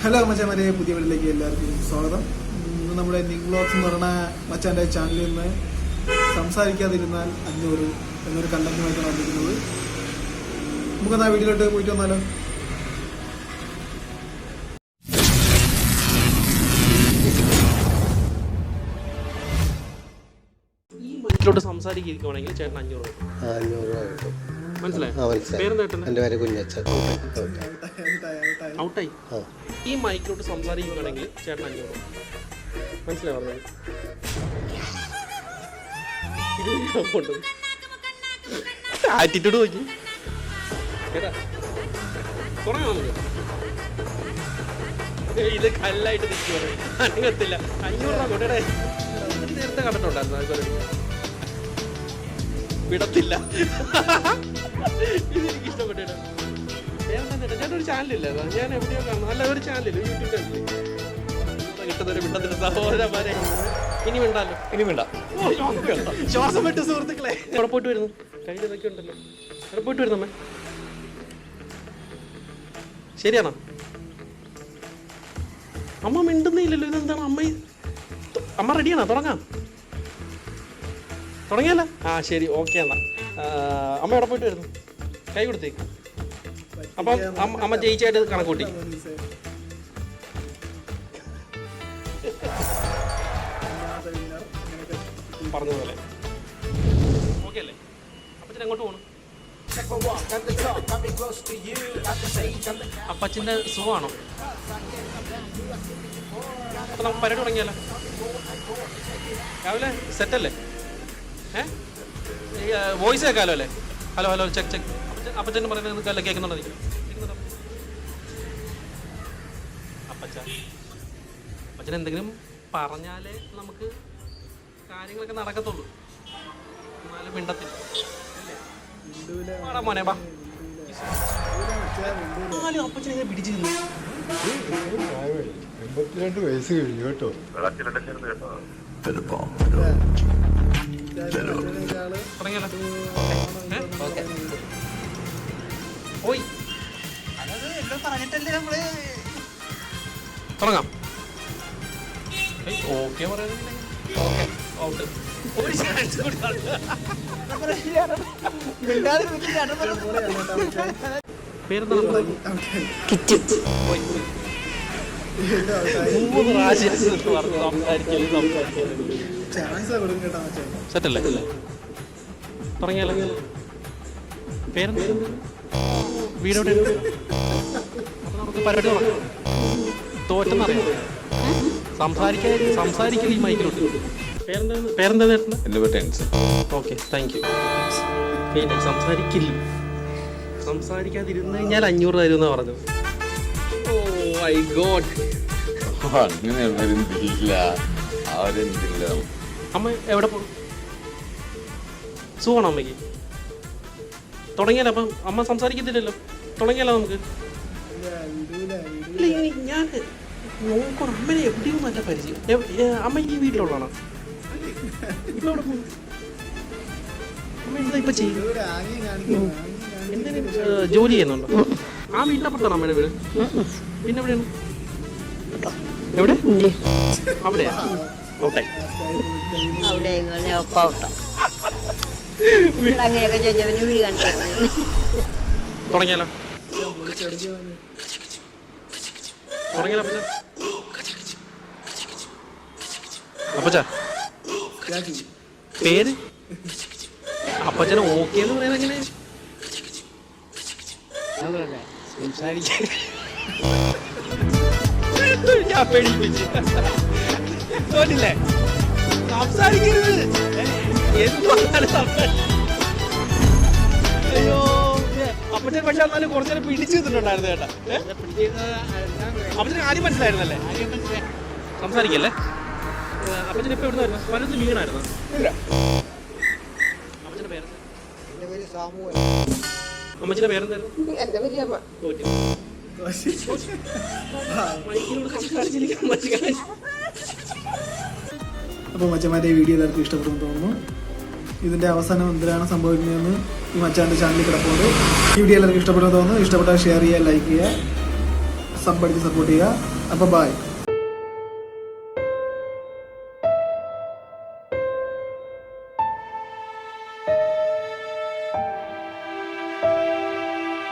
Hello മച്ചാമാരെ, പുതിയ വീട്ടിലേക്ക് എല്ലാവർക്കും സ്വാഗതം. ഇന്ന് നമ്മുടെ നിക് വ്ലോഗ്സ് എന്ന് പറയുന്ന മച്ചാൻ്റെ ചാനലിൽ നിന്ന് സംസാരിക്കാതിരുന്നാൽ 500 എന്നൊരു കണ്ടന്റുമായിട്ടാണ് വന്നിരിക്കുന്നത്. നമുക്കെന്നാ വീഡിയോയിലോട്ട് പോയിട്ട് വന്നാലോ. ഈ മൈക്കിലോട്ട് സംസാരിക്കുകയാണെങ്കിൽ ചേട്ടൻ 500 രൂപ കിട്ടും. മനസ്സിലായി? പേര് കുഞ്ഞച്ചൻ. ഔട്ടായി. ഈ മൈക്കിലോട്ട് സംസാരിക്കുകയാണെങ്കിൽ ചേട്ടൻ 500 രൂപ. മനസ്സിലായി പറഞ്ഞത്? ആറ്റിറ്റ്യൂഡ് നോക്കി കേട്ടാ. തുടങ്ങാം നമുക്ക്. ഇത് കല്ലായിട്ട് നിൽക്കുക അനങ്ങത്തില്ല. 500 രൂപ കൊണ്ടേ നേരത്തെ കണ്ടിട്ടുണ്ടായിരുന്നു. അതുപോലെ വിടത്തില്ല. ഇതെനിക്ക് ഇഷ്ടപ്പെട്ടിട്ട് ഞാനൊരു ചാനലില്ല, ഞാൻ എവിടെയോ കാണുന്നു. അല്ല, ഒരു ചാനലില്ല, യൂട്യൂബ് ചാനലിൽ കിട്ടുന്നൊരു വിട്ടത്തിന്റെ സഹോദരന്മാരെ. ഇനി വേണ്ടല്ലോ, ഇനി വേണ്ട. ശ്വാസം വിട്ട് സുഹൃത്തുക്കളെ. അവിടെ പോയിട്ട് വരുന്നു, കയ്യിൽ ഇതൊക്കെ ഉണ്ടല്ലോ. അവിടെ പോയിട്ട് വരുന്നമ്മേ. ശരിയാണോ? അമ്മ മിണ്ടുന്നില്ലല്ലോ. ഇതെന്താണ് അമ്മ റെഡിയാണോ? തുടങ്ങിയല്ല? ആ ശരി, ഓക്കെ എന്നാ. അമ്മ എവിടെ പോയിട്ട് വരുന്നു? കൈ കൊടുത്തേക്ക്. അപ്പം അമ്മ ജയിച്ചായിട്ട് കണക്കൂട്ടി. പറഞ്ഞതുപോലെ ഓക്കെ അല്ലേ? അപ്പച്ചൻ എങ്ങോട്ട് പോകണം? അപ്പച്ചൻ്റെ സുഖമാണോ? അപ്പൊ നമുക്ക് പരിപാടി തുടങ്ങിയാലോ? രാവിലെ സെറ്റല്ലേ? വോയിസ് കേൾക്കാമല്ലോ അല്ലേ? Hello hello, check. അപ്പച്ചൻ പറയുന്നത് അല്ല, കേൾക്കുന്നുണ്ടോ? അപ്പച്ചൻ എന്തെങ്കിലും പറഞ്ഞാലേ നമുക്ക് കാര്യങ്ങളൊക്കെ നടക്കത്തുള്ളൂ. എന്നാലും മിണ്ടത്തില്ല മോനെ. ബാ, അപ്പച്ചൻ എങ്ങനെ പിടിച്ചു നിന്നു? 82 വയസ്സ് കഴിഞ്ഞു കേട്ടോ. തുടങ്ങാം. ഓക്കെ പറയുന്നില്ല. ഒരു ചാൻസ് കൂടി. പേരെന്താ? 3 പ്രാവശ്യം സെറ്റല്ലേ? തുടങ്ങിയാലോ? പേരെന്താ? വീടോടെ? അപ്പൊ നമുക്ക് പരിപാടി തുടങ്ങാം. തോറ്റെന്നറിയാം. സംസാരിക്കൽ ഈ മൈക്കിലോട്ട്. പേരെന്താ? Okay, thank you. പിന്നെ സംസാരിക്കാതിരുന്ന് കഴിഞ്ഞാൽ 500 തരുമെന്നാണ് പറഞ്ഞത്. Oh my god. അമ്മ എവിടെ പോകും? സുഖമാണോ അമ്മയ്ക്ക്? തുടങ്ങിയാലോ? അപ്പം അമ്മ സംസാരിക്കത്തില്ലല്ലോ. തുടങ്ങിയാലോ നമുക്ക്? ഞാൻ നോക്കണം. അമ്മനെ എവിടെയും നല്ല പരിചയം. അമ്മ ഈ വീട്ടിലുള്ളതാണോ? ഇപ്പൊ എവിടെ പോകും? അമ്മ എന്താ ഇപ്പൊ ചെയ്യുന്നത്? എന്തെങ്കിലും ജോലി ചെയ്യുന്നുണ്ടോ? ആ വീട്ടിലപ്പുറത്താണോ അമ്മയുടെ വീട്? പിന്നെ എവിടെയാണ്? എവിടെ? അവിടെയാ? ഔട്ടായി. തുടങ്ങിയാലോ? അപ്പച്ചാ പേര്? അപ്പച്ചനെ ഓക്കെ എന്ന് പറയുന്നത് എങ്ങനെ? ഞാൻ പേടിപ്പിച്ചു. തോന്നില്ലേ? സംസാരിക്കരുത്. അയ്യോ, അപ്പച്ചൻ പക്ഷെ എന്നാലും കുറച്ചേരം പിടിച്ചു നിന്നിട്ടുണ്ടായിരുന്നു കേട്ടാ. അപ്പച്ചന് ആദ്യം മനസ്സിലായിരുന്നല്ലേ? സംസാരിക്കല്ലേ? അപ്പച്ചൻ ഇപ്പൊ എവിടെ നിന്ന് പലതും വീണായിരുന്നു. അപ്പച്ചന്റെ പേരെന്താ? അമ്മച്ചിന്റെ പേരെന്തായിരുന്നു? അപ്പോൾ മച്ചന്മാരുടെ വീഡിയോ എല്ലാവർക്കും ഇഷ്ടപ്പെടുമെന്ന് തോന്നുന്നു. ഇതിൻ്റെ അവസാനം എന്തിനാണ് സംഭവിക്കുന്നതെന്ന് ഈ മച്ചാൻ്റെ ചാനലിൽ കിടപ്പുണ്ട്. ഈ വീഡിയോ എല്ലാവർക്കും ഇഷ്ടപ്പെടുമെന്ന് തോന്നുന്നു. ഇഷ്ടപ്പെട്ടാൽ ഷെയർ ചെയ്യുക, ലൈക്ക് ചെയ്യുക, സബ് അടിച്ച് സപ്പോർട്ട് ചെയ്യുക. അപ്പോൾ ബൈ.